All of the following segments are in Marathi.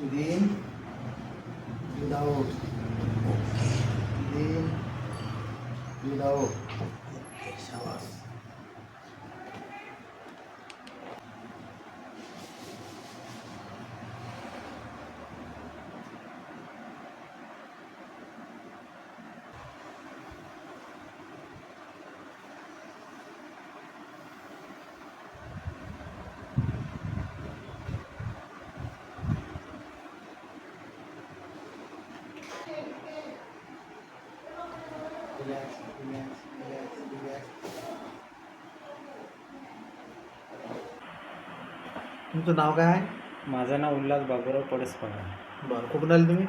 within, without, within, without. Okay, शाबाश. Relax, relax, relax, relax. तुमचं नाव काय आहे? माझं नाव उल्हास बाबूराव पडसपगार. बरं, कुठून आले तुम्ही?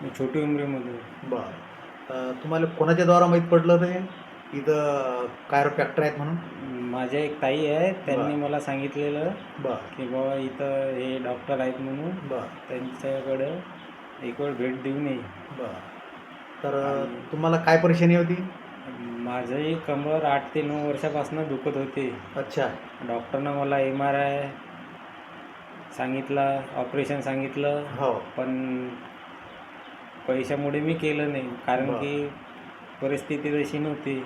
मी छोटी उमरीमधून. बरं, तुम्हाला कोणाच्या द्वारा माहीत पडलं ते इथं कायरोप्रॅक्टर आहेत म्हणून? माझ्या एक ताई आहे, त्यांनी बरं. मला सांगितलेलं बरं की बाबा इथं हे डॉक्टर आहेत म्हणून, बरं त्यांच्याकडं एक वेळ भेट देऊन ये. बरं. तर आणि तुम्हाला काय परेशानी होती? माझंही कंबर 8 ते 9 वर्षापासून दुखत होती. अच्छा. डॉक्टरनं मला MRI सांगितलं, ऑपरेशन सांगितलं, हो. पण पैशामुळे मी केलं नाही, कारण बरं. की परिस्थिती तशी नव्हती.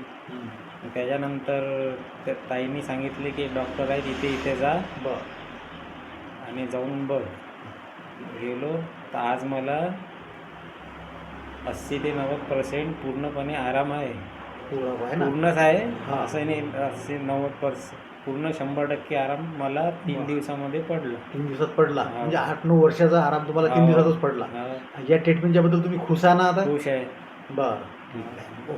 त्याच्यानंतर त्या ताईंनी सांगितले की डॉक्टर आहेत इथे जा बरं. आणि जाऊन बघ. गेलो तर आज मला 80 ते 90% पूर्णपणे आराम आहे. पूर्ण आहे ना? पूर्णच आहे, हां. असं नाही 80 90% पूर्ण 100% आराम मला 3 दिवसामध्ये पडला. 3 दिवसात पडला? हो. म्हणजे 8-9 वर्षाचा आराम तुम्हाला 3 हो. दिवसातच पडला? हो. या ट्रीटमेंटच्या बद्दल तुम्ही खुश आहात ना आता? खुश आहे. बरं, ठीक आहे.